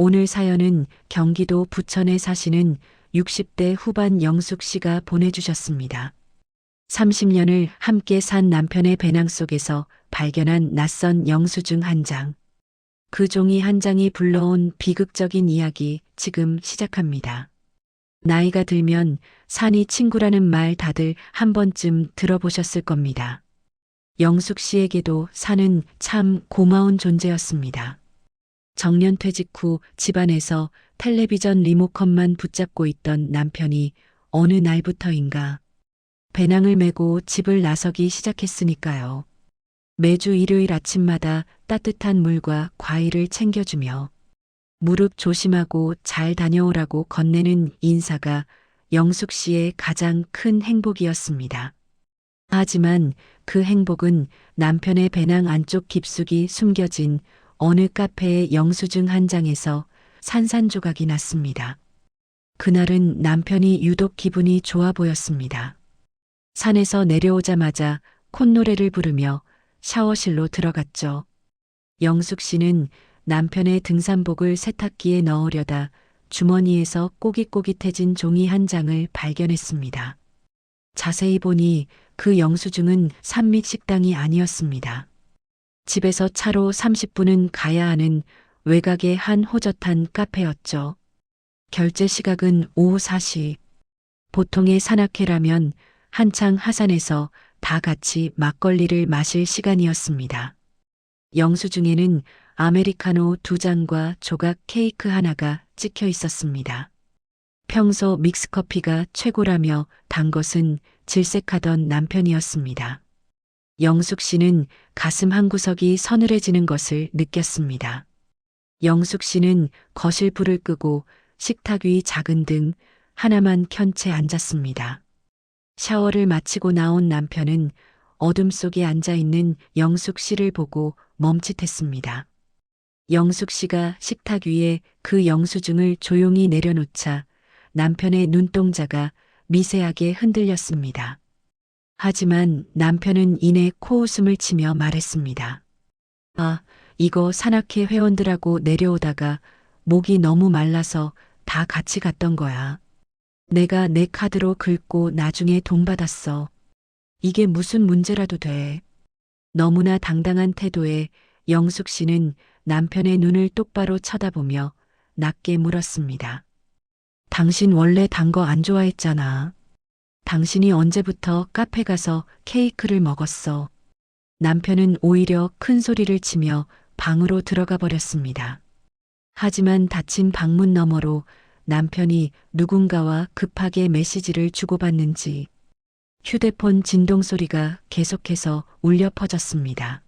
오늘 사연은 경기도 부천에 사시는 60대 후반 영숙 씨가 보내주셨습니다. 30년을 함께 산 남편의 배낭 속에서 발견한 낯선 영수증 한 장. 그 종이 한 장이 불러온 비극적인 이야기 지금 시작합니다. 나이가 들면 산이 친구라는 말 다들 한 번쯤 들어보셨을 겁니다. 영숙 씨에게도 산은 참 고마운 존재였습니다. 정년퇴직 후 집안에서 텔레비전 리모컨만 붙잡고 있던 남편이 어느 날부터인가 배낭을 메고 집을 나서기 시작했으니까요. 매주 일요일 아침마다 따뜻한 물과 과일을 챙겨주며 무릎 조심하고 잘 다녀오라고 건네는 인사가 영숙 씨의 가장 큰 행복이었습니다. 하지만 그 행복은 남편의 배낭 안쪽 깊숙이 숨겨진 어느 카페의 영수증 한 장에서 산산조각이 났습니다. 그날은 남편이 유독 기분이 좋아 보였습니다. 산에서 내려오자마자 콧노래를 부르며 샤워실로 들어갔죠. 영숙 씨는 남편의 등산복을 세탁기에 넣으려다 주머니에서 꼬깃꼬깃해진 종이 한 장을 발견했습니다. 자세히 보니 그 영수증은 산밑 식당이 아니었습니다. 집에서 차로 30분은 가야 하는 외곽의 한 호젓한 카페였죠. 결제 시각은 오후 4시. 보통의 산악회라면 한창 하산해서 다 같이 막걸리를 마실 시간이었습니다. 영수증에는 아메리카노 2잔과 조각 케이크 하나가 찍혀 있었습니다. 평소 믹스커피가 최고라며 단 것은 질색하던 남편이었습니다. 영숙 씨는 가슴 한구석이 서늘해지는 것을 느꼈습니다. 영숙 씨는 거실 불을 끄고 식탁 위 작은 등 하나만 켠 채 앉았습니다. 샤워를 마치고 나온 남편은 어둠 속에 앉아 있는 영숙 씨를 보고 멈칫했습니다. 영숙 씨가 식탁 위에 그 영수증을 조용히 내려놓자 남편의 눈동자가 미세하게 흔들렸습니다. 하지만 남편은 이내 코웃음을 치며 말했습니다. 아, 이거 산악회 회원들하고 내려오다가 목이 너무 말라서 다 같이 갔던 거야. 내가 내 카드로 긁고 나중에 돈 받았어. 이게 무슨 문제라도 돼. 너무나 당당한 태도에 영숙 씨는 남편의 눈을 똑바로 쳐다보며 낮게 물었습니다. 당신 원래 단 거 안 좋아했잖아. 당신이 언제부터 카페 가서 케이크를 먹었어. 남편은 오히려 큰 소리를 치며 방으로 들어가 버렸습니다. 하지만 닫힌 방문 너머로 남편이 누군가와 급하게 메시지를 주고받는지 휴대폰 진동 소리가 계속해서 울려 퍼졌습니다.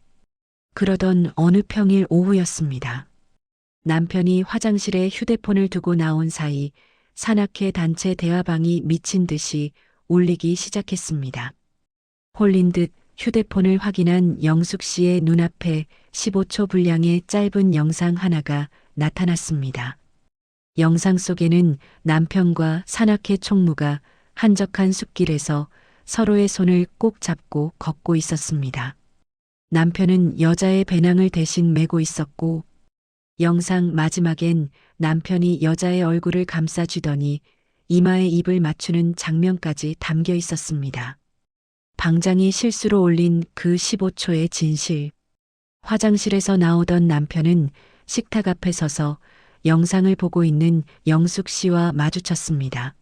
그러던 어느 평일 오후였습니다. 남편이 화장실에 휴대폰을 두고 나온 사이 산악회 단체 대화방이 미친 듯이 울리기 시작했습니다. 홀린 듯 휴대폰을 확인한 영숙 씨의 눈앞에 15초 분량의 짧은 영상 하나가 나타났습니다. 영상 속에는 남편과 산악회 총무가 한적한 숲길에서 서로의 손을 꼭 잡고 걷고 있었습니다. 남편은 여자의 배낭을 대신 메고 있었고 영상 마지막엔 남편이 여자의 얼굴을 감싸주더니 이마에 입을 맞추는 장면까지 담겨 있었습니다. 방장이 실수로 올린 그 15초의 진실. 화장실에서 나오던 남편은 식탁 앞에 서서 영상을 보고 있는 영숙 씨와 마주쳤습니다.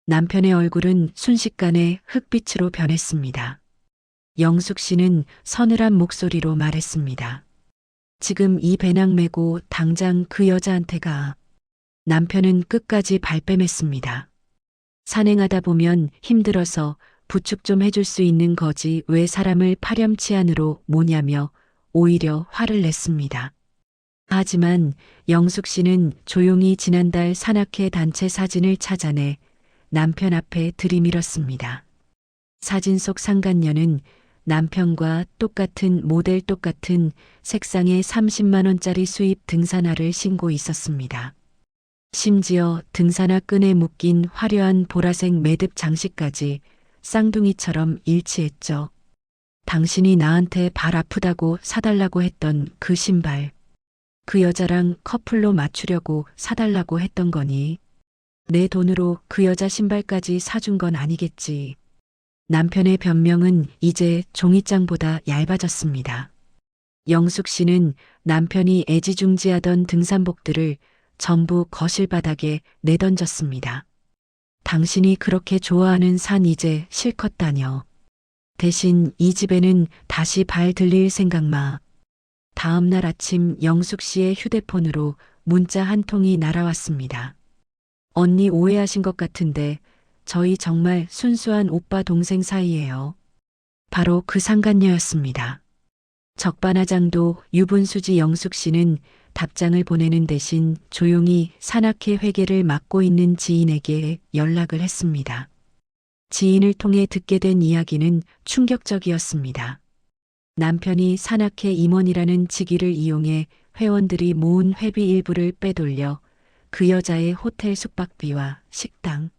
남편의 얼굴은 순식간에 흑빛으로 변했습니다. 영숙 씨는 서늘한 목소리로 말했습니다. 지금 이 배낭 메고 당장 그 여자한테 가. 남편은 끝까지 발뺌했습니다. 산행하다 보면 힘들어서 부축 좀 해줄 수 있는 거지 왜 사람을 파렴치한으로 모냐며 오히려 화를 냈습니다. 하지만 영숙 씨는 조용히 지난달 산악회 단체 사진을 찾아내 남편 앞에 들이밀었습니다. 사진 속 상간녀는 남편과 똑같은 모델 똑같은 색상의 30만 원짜리 수입 등산화를 신고 있었습니다. 심지어 등산화 끈에 묶인 화려한 보라색 매듭 장식까지 쌍둥이처럼 일치했죠. 당신이 나한테 발 아프다고 사달라고 했던 그 신발. 그 여자랑 커플로 맞추려고 사달라고 했던 거니? 내 돈으로 그 여자 신발까지 사준 건 아니겠지. 남편의 변명은 이제 종이장보다 얇아졌습니다. 영숙 씨는 남편이 애지중지하던 등산복들을 전부 거실 바닥에 내던졌습니다. 당신이 그렇게 좋아하는 산 이제 실컷 다녀. 대신 이 집에는 다시 발 들릴 생각 마. 다음 날 아침 영숙 씨의 휴대폰으로 문자 한 통이 날아왔습니다. 언니 오해하신 것 같은데 저희 정말 순수한 오빠 동생 사이예요. 바로 그 상간녀였습니다. 적반하장도 유분수지 영숙 씨는 답장을 보내는 대신 조용히 산악회 회계를 맡고 있는 지인에게 연락을 했습니다. 지인을 통해 듣게 된 이야기는 충격적이었습니다. 남편이 산악회 임원이라는 직위를 이용해 회원들이 모은 회비 일부를 빼돌려 그 여자의 호텔 숙박비와 식당,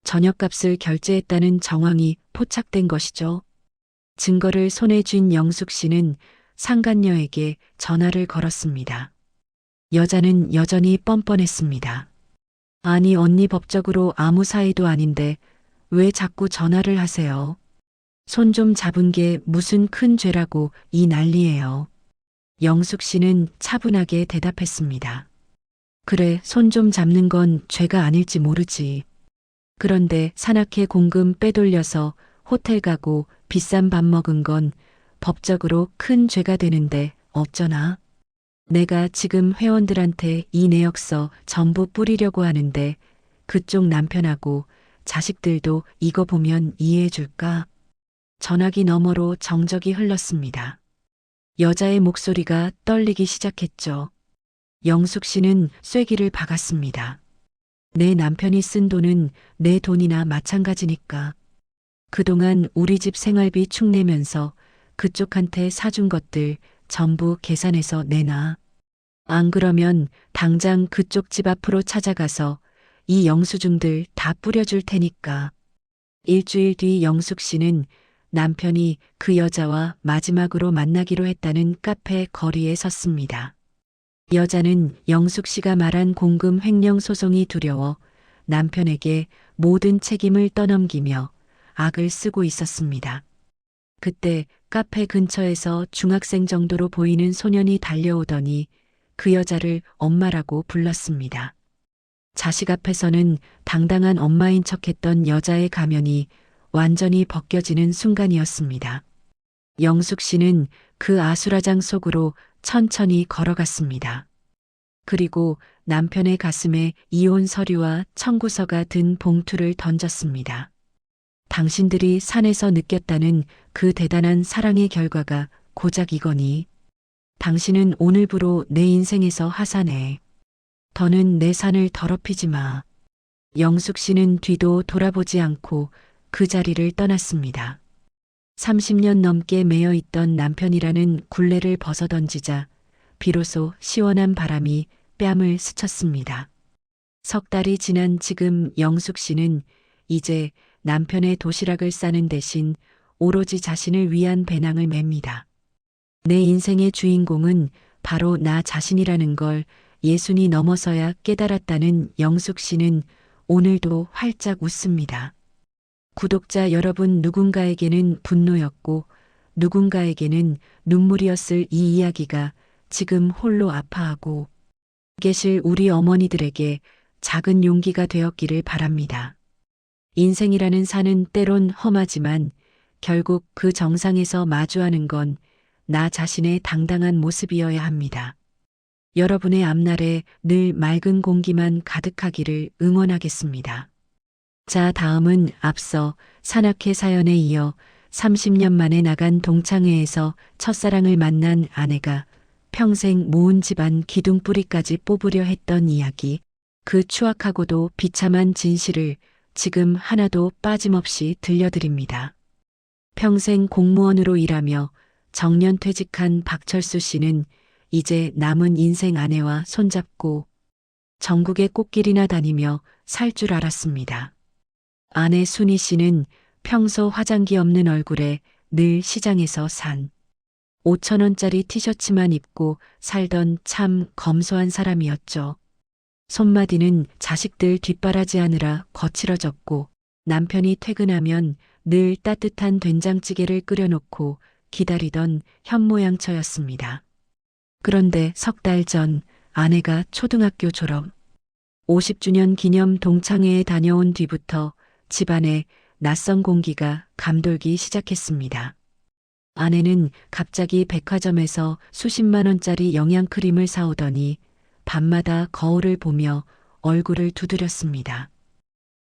저녁값을 결제했다는 정황이 포착된 것이죠. 증거를 손에 쥔 영숙 씨는 상간녀에게 전화를 걸었습니다. 여자는 여전히 뻔뻔했습니다. 아니 언니 법적으로 아무 사이도 아닌데 왜 자꾸 전화를 하세요? 손 좀 잡은 게 무슨 큰 죄라고 이 난리예요. 영숙 씨는 차분하게 대답했습니다. 그래, 손 좀 잡는 건 죄가 아닐지 모르지. 그런데 산악회 공금 빼돌려서 호텔 가고 비싼 밥 먹은 건 법적으로 큰 죄가 되는데 어쩌나? 내가 지금 회원들한테 이 내역서 전부 뿌리려고 하는데 그쪽 남편하고 자식들도 이거 보면 이해해 줄까? 전화기 너머로 정적이 흘렀습니다. 여자의 목소리가 떨리기 시작했죠. 영숙 씨는 쐐기를 박았습니다. 내 남편이 쓴 돈은 내 돈이나 마찬가지니까. 그동안 우리 집 생활비 축 내면서 그쪽한테 사준 것들 전부 계산해서 내놔. 안 그러면 당장 그쪽 집 앞으로 찾아가서 이 영수증들 다 뿌려줄 테니까. 일주일 뒤 영숙 씨는 남편이 그 여자와 마지막으로 만나기로 했다는 카페 거리에 섰습니다. 여자는 영숙 씨가 말한 공금 횡령 소송이 두려워 남편에게 모든 책임을 떠넘기며 악을 쓰고 있었습니다. 그때 카페 근처에서 중학생 정도로 보이는 소년이 달려오더니 그 여자를 엄마라고 불렀습니다. 자식 앞에서는 당당한 엄마인 척했던 여자의 가면이 완전히 벗겨지는 순간이었습니다. 영숙 씨는 그 아수라장 속으로 천천히 걸어갔습니다. 그리고 남편의 가슴에 이혼 서류와 청구서가 든 봉투를 던졌습니다. 당신들이 산에서 느꼈다는 그 대단한 사랑의 결과가 고작 이거니. 당신은 오늘부로 내 인생에서 하산해. 더는 내 산을 더럽히지 마. 영숙 씨는 뒤도 돌아보지 않고 그 자리를 떠났습니다. 30년 넘게 매여 있던 남편이라는 굴레를 벗어던지자 비로소 시원한 바람이 뺨을 스쳤습니다. 석 달이 지난 지금 영숙 씨는 이제 남편의 도시락을 싸는 대신 오로지 자신을 위한 배낭을 맵니다. 내 인생의 주인공은 바로 나 자신이라는 걸 예순이 넘어서야 깨달았다는 영숙 씨는 오늘도 활짝 웃습니다. 구독자 여러분, 누군가에게는 분노였고 누군가에게는 눈물이었을 이 이야기가 지금 홀로 아파하고 계실 우리 어머니들에게 작은 용기가 되었기를 바랍니다. 인생이라는 산은 때론 험하지만 결국 그 정상에서 마주하는 건 나 자신의 당당한 모습이어야 합니다. 여러분의 앞날에 늘 맑은 공기만 가득하기를 응원하겠습니다. 자, 다음은 앞서 산악회 사연에 이어 30년 만에 나간 동창회에서 첫사랑을 만난 아내가 평생 모은 집안 기둥뿌리까지 뽑으려 했던 이야기, 그 추악하고도 비참한 진실을 지금 하나도 빠짐없이 들려드립니다. 평생 공무원으로 일하며 정년 퇴직한 박철수 씨는 이제 남은 인생 아내와 손잡고 전국의 꽃길이나 다니며 살 줄 알았습니다. 아내 순희 씨는 평소 화장기 없는 얼굴에 늘 시장에서 산 5,000원짜리 티셔츠만 입고 살던 참 검소한 사람이었죠. 손마디는 자식들 뒷바라지하느라 거칠어졌고 남편이 퇴근하면 늘 따뜻한 된장찌개를 끓여놓고 기다리던 현모양처였습니다. 그런데 석 달 전 아내가 초등학교 졸업 50주년 기념 동창회에 다녀온 뒤부터 집안에 낯선 공기가 감돌기 시작했습니다. 아내는 갑자기 백화점에서 수십만 원짜리 영양크림을 사오더니 밤마다 거울을 보며 얼굴을 두드렸습니다.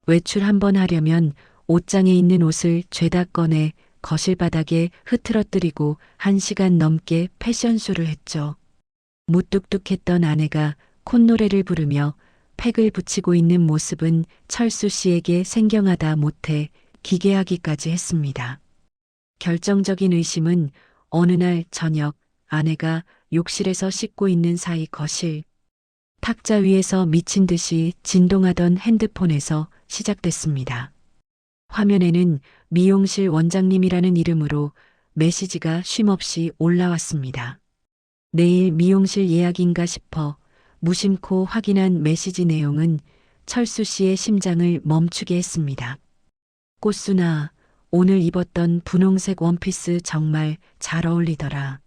외출 한번 하려면 옷장에 있는 옷을 죄다 꺼내 거실 바닥에 흐트러뜨리고 1시간 넘게 패션쇼를 했죠. 무뚝뚝했던 아내가 콧노래를 부르며 팩을 붙이고 있는 모습은 철수 씨에게 생경하다 못해 기괴하기까지 했습니다. 결정적인 의심은 어느 날 저녁 아내가 욕실에서 씻고 있는 사이 거실 탁자 위에서 미친 듯이 진동하던 핸드폰에서 시작됐습니다. 화면에는 미용실 원장님이라는 이름으로 메시지가 쉼없이 올라왔습니다. 내일 미용실 예약인가 싶어 무심코 확인한 메시지 내용은 철수 씨의 심장을 멈추게 했습니다. 꽃순아, 오늘 입었던 분홍색 원피스 정말 잘 어울리더라.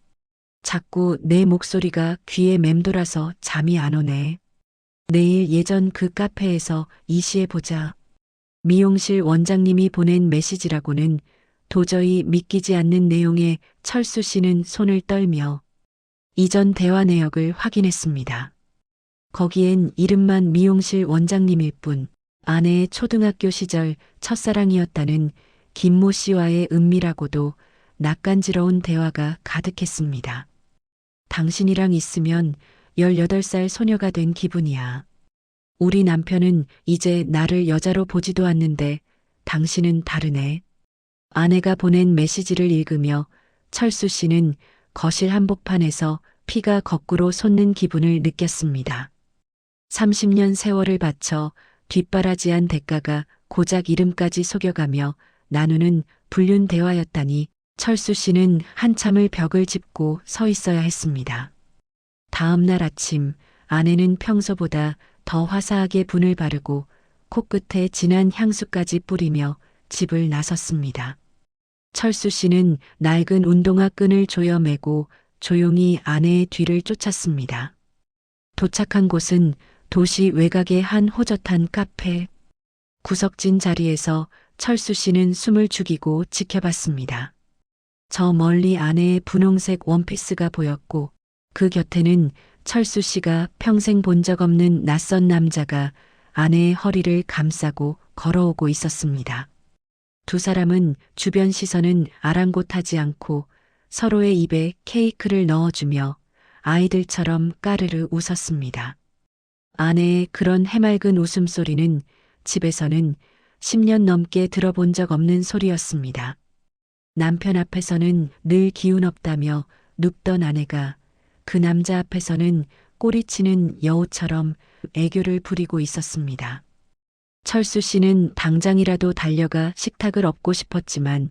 자꾸 내 목소리가 귀에 맴돌아서 잠이 안 오네. 내일 예전 그 카페에서 이시해보자. 미용실 원장님이 보낸 메시지라고는 도저히 믿기지 않는 내용에 철수 씨는 손을 떨며 이전 대화 내역을 확인했습니다. 거기엔 이름만 미용실 원장님일 뿐 아내의 초등학교 시절 첫사랑이었다는 김모 씨와의 은밀하고도 낯간지러운 대화가 가득했습니다. 당신이랑 있으면 18살 소녀가 된 기분이야. 우리 남편은 이제 나를 여자로 보지도 않는데 당신은 다르네. 아내가 보낸 메시지를 읽으며 철수 씨는 거실 한복판에서 피가 거꾸로 솟는 기분을 느꼈습니다. 30년 세월을 바쳐 뒷바라지한 대가가 고작 이름까지 속여가며 나누는 불륜 대화였다니 철수 씨는 한참을 벽을 짚고 서 있어야 했습니다. 다음 날 아침 아내는 평소보다 더 화사하게 분을 바르고 코끝에 진한 향수까지 뿌리며 집을 나섰습니다. 철수 씨는 낡은 운동화 끈을 조여매고 조용히 아내의 뒤를 쫓았습니다. 도착한 곳은 도시 외곽의 한 호젓한 카페. 구석진 자리에서 철수 씨는 숨을 죽이고 지켜봤습니다. 저 멀리 아내의 분홍색 원피스가 보였고 그 곁에는 철수 씨가 평생 본 적 없는 낯선 남자가 아내의 허리를 감싸고 걸어오고 있었습니다. 두 사람은 주변 시선은 아랑곳하지 않고 서로의 입에 케이크를 넣어주며 아이들처럼 까르르 웃었습니다. 아내의 그런 해맑은 웃음소리는 집에서는 10년 넘게 들어본 적 없는 소리였습니다. 남편 앞에서는 늘 기운 없다며 눕던 아내가 그 남자 앞에서는 꼬리치는 여우처럼 애교를 부리고 있었습니다. 철수 씨는 당장이라도 달려가 식탁을 엎고 싶었지만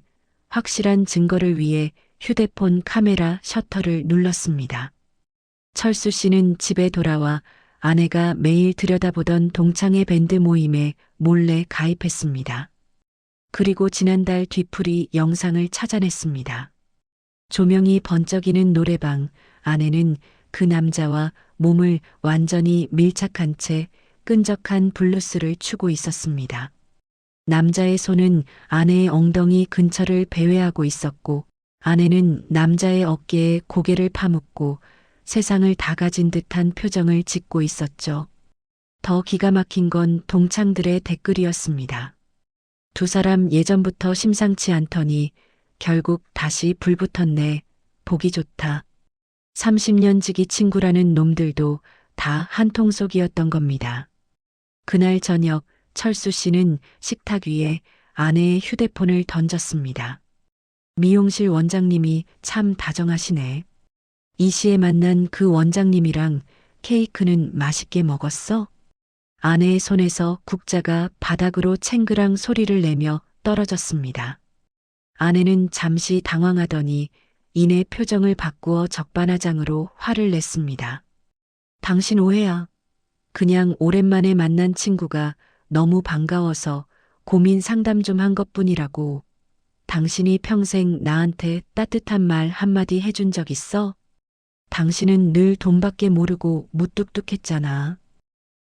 확실한 증거를 위해 휴대폰 카메라 셔터를 눌렀습니다. 철수 씨는 집에 돌아와 아내가 매일 들여다보던 동창회 밴드 모임에 몰래 가입했습니다. 그리고 지난달 뒤풀이 영상을 찾아냈습니다. 조명이 번쩍이는 노래방, 아내는 그 남자와 몸을 완전히 밀착한 채 끈적한 블루스를 추고 있었습니다. 남자의 손은 아내의 엉덩이 근처를 배회하고 있었고 아내는 남자의 어깨에 고개를 파묻고 세상을 다 가진 듯한 표정을 짓고 있었죠. 더 기가 막힌 건 동창들의 댓글이었습니다. 두 사람 예전부터 심상치 않더니 결국 다시 불붙었네. 보기 좋다. 30년 지기 친구라는 놈들도 다 한통속이었던 겁니다. 그날 저녁 철수 씨는 식탁 위에 아내의 휴대폰을 던졌습니다. 미용실 원장님이 참 다정하시네. 이시에 만난 그 원장님이랑 케이크는 맛있게 먹었어? 아내의 손에서 국자가 바닥으로 챙그랑 소리를 내며 떨어졌습니다. 아내는 잠시 당황하더니 이내 표정을 바꾸어 적반하장으로 화를 냈습니다. 당신 오해야. 그냥 오랜만에 만난 친구가 너무 반가워서 고민 상담 좀 한 것뿐이라고. 당신이 평생 나한테 따뜻한 말 한마디 해준 적 있어? 당신은 늘 돈밖에 모르고 무뚝뚝했잖아.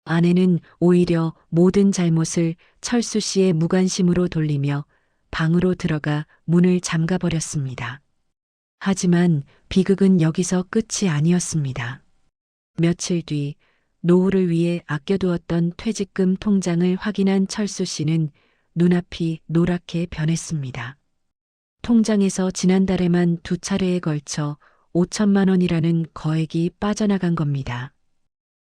아내는 오히려 모든 잘못을 철수 씨의 무관심으로 돌리며 방으로 들어가 문을 잠가버렸습니다. 하지만 비극은 여기서 끝이 아니었습니다. 며칠 뒤 노후를 위해 아껴두었던 퇴직금 통장을 확인한 철수 씨는 눈앞이 노랗게 변했습니다. 통장에서 지난달에만 2차례에 걸쳐 5천만 원이라는 거액이 빠져나간 겁니다.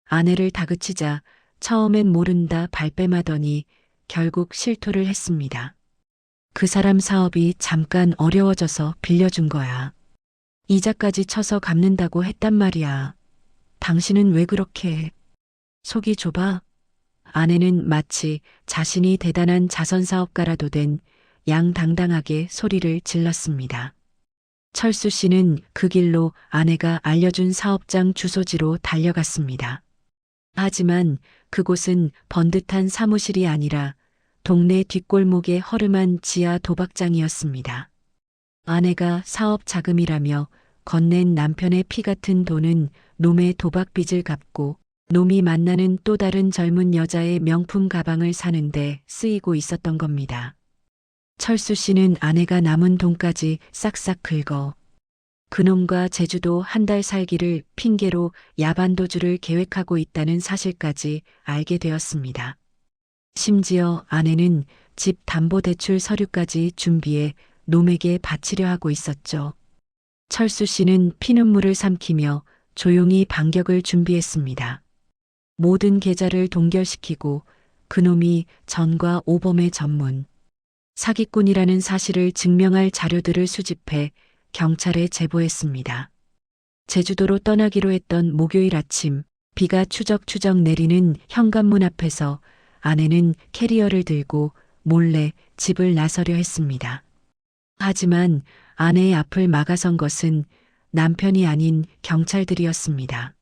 아내를 다그치자 처음엔 모른다 발뺌하더니 결국 실토를 했습니다. 그 사람 사업이 잠깐 어려워져서 빌려준 거야. 이자까지 쳐서 갚는다고 했단 말이야. 당신은 왜 그렇게 해? 속이 좁아? 아내는 마치 자신이 대단한 자선사업가라도 된 양당당하게 소리를 질렀습니다. 철수 씨는 그 길로 아내가 알려준 사업장 주소지로 달려갔습니다. 하지만 그곳은 번듯한 사무실이 아니라 동네 뒷골목의 허름한 지하 도박장이었습니다. 아내가 사업 자금이라며 건넨 남편의 피 같은 돈은 놈의 도박 빚을 갚고 놈이 만나는 또 다른 젊은 여자의 명품 가방을 사는데 쓰이고 있었던 겁니다. 철수 씨는 아내가 남은 돈까지 싹싹 긁어 그놈과 제주도 한 달 살기를 핑계로 야반도주를 계획하고 있다는 사실까지 알게 되었습니다. 심지어 아내는 집 담보대출 서류까지 준비해 놈에게 바치려 하고 있었죠. 철수 씨는 피눈물을 삼키며 조용히 반격을 준비했습니다. 모든 계좌를 동결시키고 그놈이 전과 오범의 전문 사기꾼이라는 사실을 증명할 자료들을 수집해 경찰에 제보했습니다. 제주도로 떠나기로 했던 목요일 아침 비가 추적추적 내리는 현관문 앞에서 아내는 캐리어를 들고 몰래 집을 나서려 했습니다. 하지만 아내의 앞을 막아선 것은 남편이 아닌 경찰들이었습니다.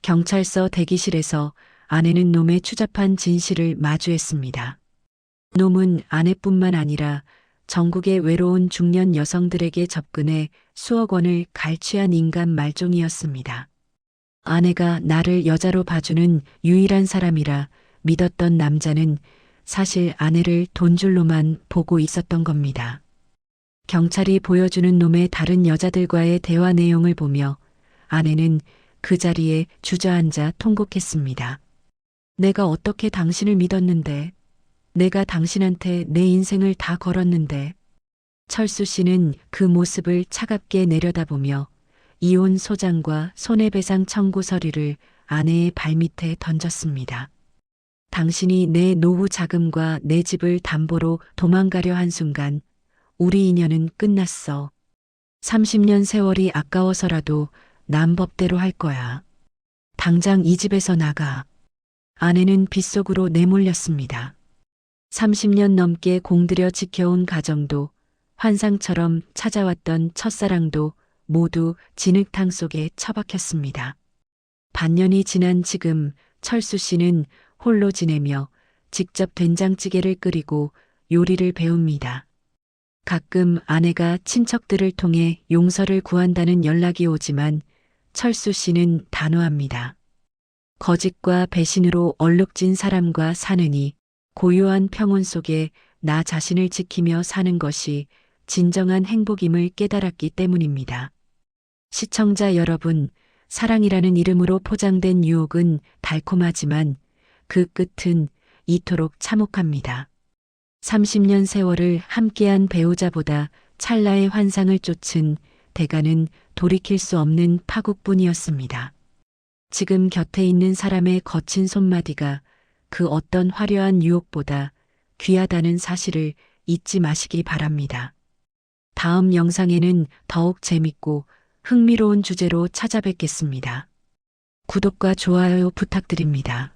경찰서 대기실에서 아내는 놈의 추잡한 진실을 마주했습니다. 놈은 아내뿐만 아니라 전국의 외로운 중년 여성들에게 접근해 수억 원을 갈취한 인간 말종이었습니다. 아내가 나를 여자로 봐주는 유일한 사람이라 믿었던 남자는 사실 아내를 돈줄로만 보고 있었던 겁니다. 경찰이 보여주는 놈의 다른 여자들과의 대화 내용을 보며 아내는 그 자리에 주저앉아 통곡했습니다. 내가 어떻게 당신을 믿었는데, 내가 당신한테 내 인생을 다 걸었는데. 철수 씨는 그 모습을 차갑게 내려다보며 이혼 소장과 손해배상 청구 서류를 아내의 발밑에 던졌습니다. 당신이 내 노후 자금과 내 집을 담보로 도망가려 한 순간 우리 인연은 끝났어. 30년 세월이 아까워서라도 남 법대로 할 거야. 당장 이 집에서 나가. 아내는 빗속으로 내몰렸습니다. 30년 넘게 공들여 지켜온 가정도 환상처럼 찾아왔던 첫사랑도 모두 진흙탕 속에 처박혔습니다. 반년이 지난 지금 철수 씨는 홀로 지내며 직접 된장찌개를 끓이고 요리를 배웁니다. 가끔 아내가 친척들을 통해 용서를 구한다는 연락이 오지만 철수 씨는 단호합니다. 거짓과 배신으로 얼룩진 사람과 사느니 고요한 평온 속에 나 자신을 지키며 사는 것이 진정한 행복임을 깨달았기 때문입니다. 시청자 여러분, 사랑이라는 이름으로 포장된 유혹은 달콤하지만 그 끝은 이토록 참혹합니다. 30년 세월을 함께한 배우자보다 찰나의 환상을 쫓은 대가는 돌이킬 수 없는 파국뿐이었습니다. 지금 곁에 있는 사람의 거친 손마디가 그 어떤 화려한 유혹보다 귀하다는 사실을 잊지 마시기 바랍니다. 다음 영상에는 더욱 재밌고 흥미로운 주제로 찾아뵙겠습니다. 구독과 좋아요 부탁드립니다.